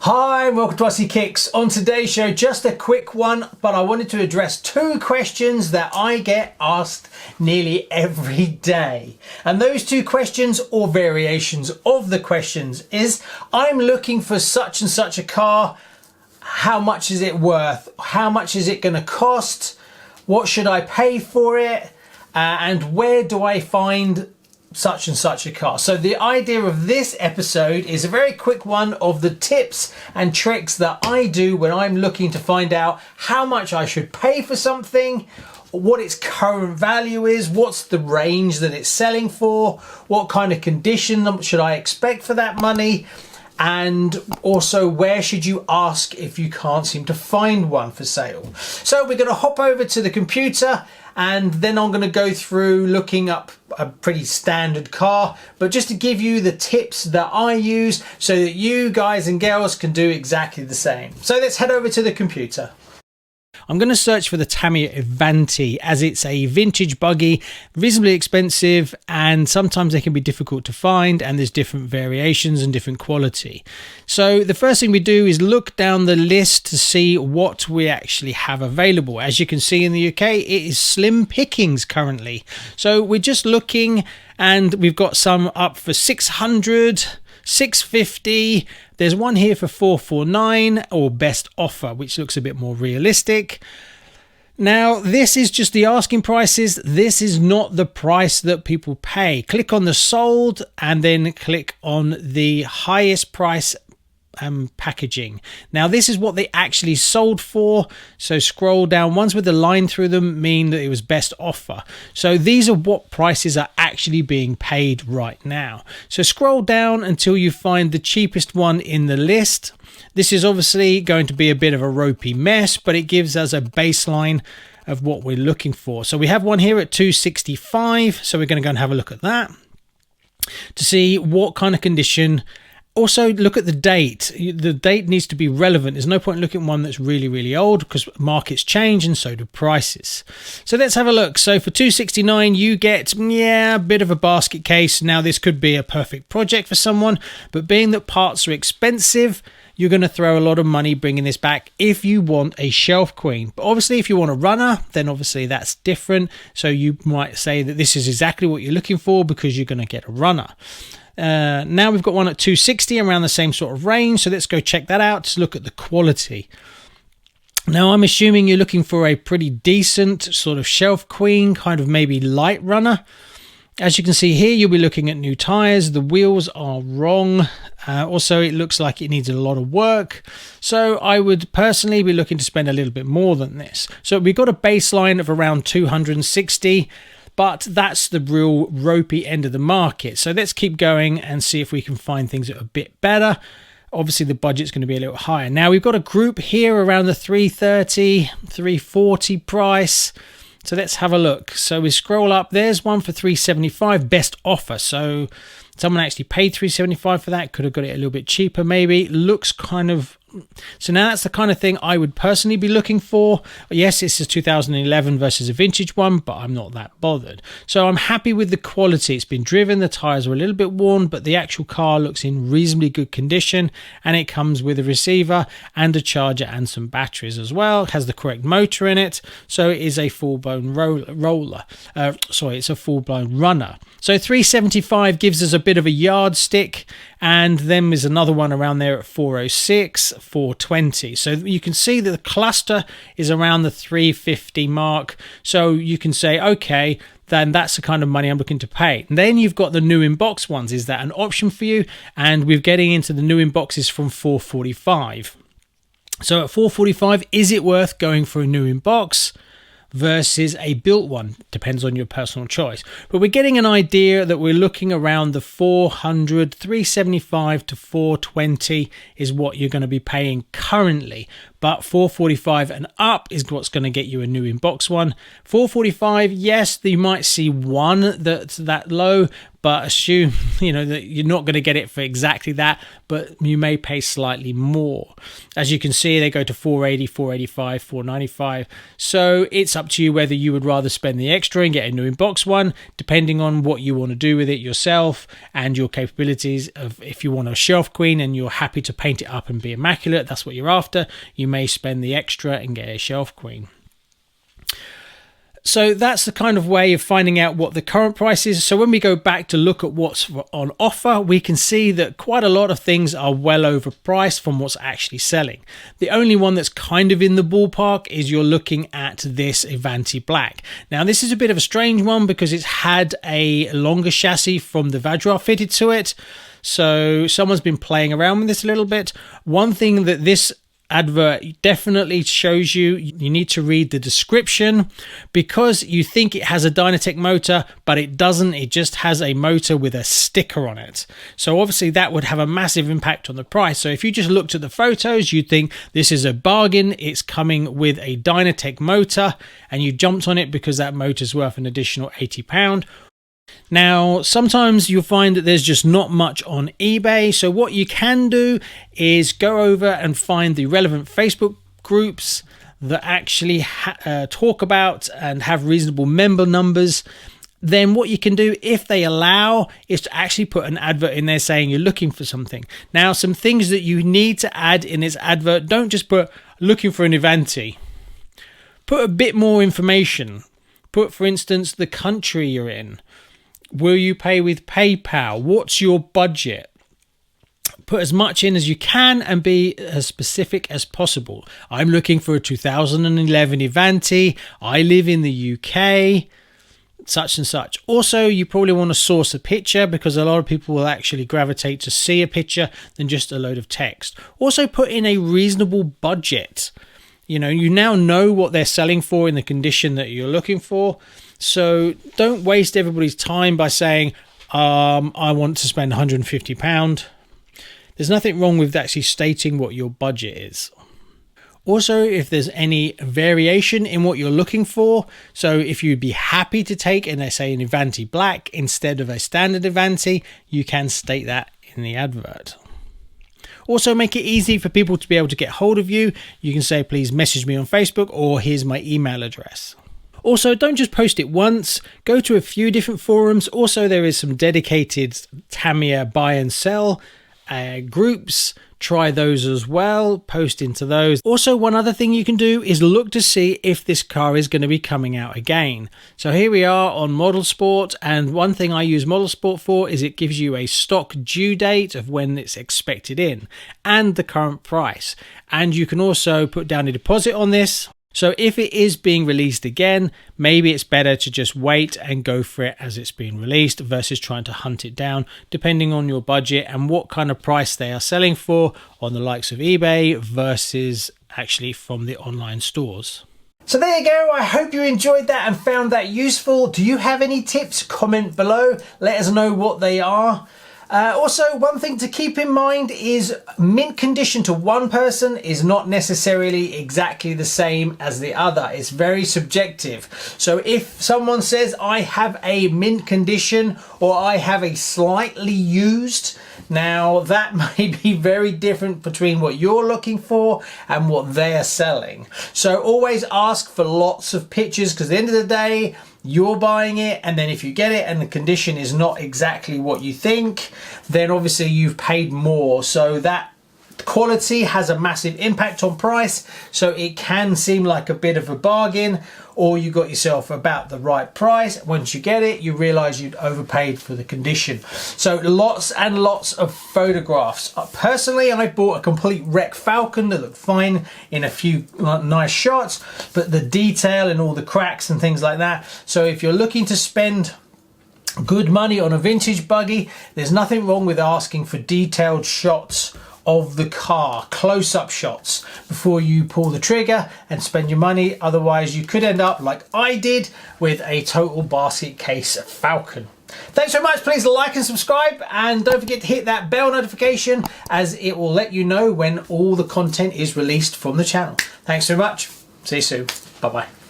Hi, welcome to Aussie Kicks. On today's show, just a quick one, but I wanted to address two questions that I get asked nearly every day. And those two questions, or variations of the questions, is I'm looking for such and such a car. How much is it worth? How much is it going to cost? What should I pay for it? And where do I find such and such a car? So the idea of this episode is a very quick one of the tips and tricks that I do when I'm looking to find out how much I should pay for something, what its current value is, what's the range that it's selling for, what kind of condition should I expect for that money, and also where should you ask if you can't seem to find one for sale. So we're going to hop over to the computer and then I'm going to go through looking up a pretty standard car, but just to give you the tips that I use so that you guys and girls can do exactly the same. So let's head over to the computer. I'm going to search for the Tamiya Avanti as it's a vintage buggy, reasonably expensive, and sometimes they can be difficult to find, and there's different variations and different quality. So the first thing we do is look down the list to see what we actually have available. As you can see in the UK, it is slim pickings currently. So we're just looking, and we've got some up for 600, 650. There's one here for 449 or best offer, which looks a bit more realistic. Now, this is just the asking prices. This is not the price that people pay. Click on the sold and then click on the highest price packaging. Now, this is what they actually sold for. So scroll down. Ones with the line through them mean that it was best offer. So these are what prices are actually being paid right now. So scroll down until you find the cheapest one in the list. This is obviously going to be a bit of a ropey mess, but it gives us a baseline of what we're looking for. So we have one here at 265. So we're going to go and have a look at that to see what kind of condition. Also, look at the date. The date needs to be relevant. There's no point in looking at one that's really, really old because markets change and so do prices. So let's have a look. So for $269, you get, a bit of a basket case. Now, this could be a perfect project for someone, but being that parts are expensive, you're going to throw a lot of money bringing this back if you want a shelf queen. But obviously, if you want a runner, then obviously that's different. So you might say that this is exactly what you're looking for because you're going to get a runner. Now we've got one at 260 around the same sort of range, so let's go check that out to look at the quality. Now I'm assuming you're looking for a pretty decent sort of shelf queen, kind of maybe light runner. As you can see here, you'll be looking at new tires. The wheels are wrong. Also, it looks like it needs a lot of work. So I would personally be looking to spend a little bit more than this. So we've got a baseline of around 260. But that's the real ropey end of the market. So let's keep going and see if we can find things that are a bit better. Obviously, the budget's going to be a little higher. Now, we've got a group here around the 330, 340 price. So let's have a look. So we scroll up. There's one for 375, best offer. So someone actually paid 375 for that. Could have got it a little bit cheaper maybe. Looks kind of... So now that's the kind of thing I would personally be looking for. Yes, it's a 2011 versus a vintage one, but I'm not that bothered. So I'm happy with the quality. It's been driven, the tires are a little bit worn, but the actual car looks in reasonably good condition, and it comes with a receiver and a charger and some batteries as well. It has the correct motor in it, so it is a full-blown it's a full-blown runner. So 375 gives us a bit of a yardstick, and then there's another one around there at 406, 420. So you can see that the cluster is around the 350 mark. So you can say, okay, then that's the kind of money I'm looking to pay. And then you've got the new in box ones. Is that an option for you? And we're getting into the new in boxes from 445. So at 445, is it worth going for a new in box versus a built one? Depends on your personal choice. But we're getting an idea that we're looking around the 400, 375 to 420 is what you're going to be paying currently. but 445 and up is what's going to get you a new inbox one. 445, yes, you might see one that's that low, but assume that you're not going to get it for exactly that, but you may pay slightly more. As you can see, they go to 480, 485, 495. So it's up to you whether you would rather spend the extra and get a new inbox one, depending on what you want to do with it yourself and your capabilities. Of if you want a shelf queen and you're happy to paint it up and be immaculate, that's what you're after, you may spend the extra and get a shelf queen. So that's the kind of way of finding out what the current price is. So when we go back to look at what's on offer, we can see that quite a lot of things are well overpriced from what's actually selling. The only one that's kind of in the ballpark is you're looking at this Avanti Black. Now this is a bit of a strange one because it's had a longer chassis from the Vajra fitted to it. So someone's been playing around with this a little bit. One thing that this advert definitely shows you need to read the description, because you think it has a Dynatec motor, but it doesn't. It just has a motor with a sticker on it. So obviously that would have a massive impact on the price. So if you just looked at the photos, you'd think this is a bargain. It's coming with a Dynatec motor, and you jumped on it because that motor's worth an additional £80. Now, sometimes you'll find that there's just not much on eBay. So what you can do is go over and find the relevant Facebook groups that actually talk about and have reasonable member numbers. Then what you can do, if they allow, is to actually put an advert in there saying you're looking for something. Now, some things that you need to add in this advert, don't just put looking for an Avanti. Put a bit more information. Put, for instance, the country you're in. Will you pay with PayPal? What's your budget? Put as much in as you can and be as specific as possible. I'm looking for a 2011 Avanti. I live in the UK, such and such. Also, you probably want to source a picture, because a lot of people will actually gravitate to see a picture than just a load of text. Also, put in a reasonable budget. You now know what they're selling for in the condition that you're looking for. So don't waste everybody's time by saying, I want to spend £150. There's nothing wrong with actually stating what your budget is. Also, if there's any variation in what you're looking for, so if you'd be happy to take, and say, an Avanti Black instead of a standard Avanti, you can state that in the advert. Also, make it easy for people to be able to get hold of you. You can say, please message me on Facebook, or here's my email address. Also, don't just post it once, go to a few different forums. Also, there is some dedicated Tamiya buy and sell groups. Try those as well, post into those. Also, one other thing you can do is look to see if this car is going to be coming out again. So here we are on Model Sport, and one thing I use Model Sport for is it gives you a stock due date of when it's expected in and the current price. And you can also put down a deposit on this. So if it is being released again, maybe it's better to just wait and go for it as it's being released versus trying to hunt it down, depending on your budget and what kind of price they are selling for on the likes of eBay versus actually from the online stores. So there you go. I hope you enjoyed that and found that useful. Do you have any tips? Comment below. Let us know what they are. Also, one thing to keep in mind is mint condition to one person is not necessarily exactly the same as the other. It's very subjective. So if someone says I have a mint condition or I have a slightly used, now that may be very different between what you're looking for and what they're selling. So always ask for lots of pictures, because at the end of the day, you're buying it, and then if you get it and the condition is not exactly what you think, then obviously you've paid more. So that quality has a massive impact on price. So it can seem like a bit of a bargain, or you got yourself about the right price. Once you get it, you realize you'd overpaid for the condition. So lots and lots of photographs. Personally, I bought a complete wreck Falcon that looked fine in a few nice shots, but the detail and all the cracks and things like that. So if you're looking to spend good money on a vintage buggy, there's nothing wrong with asking for detailed shots of the car, close-up shots, before you pull the trigger and spend your money. Otherwise you could end up like I did with a total basket case Falcon. Thanks so much. Please like and subscribe, and don't forget to hit that bell notification, as it will let you know when all the content is released from the channel. Thanks so much. See you soon. Bye bye.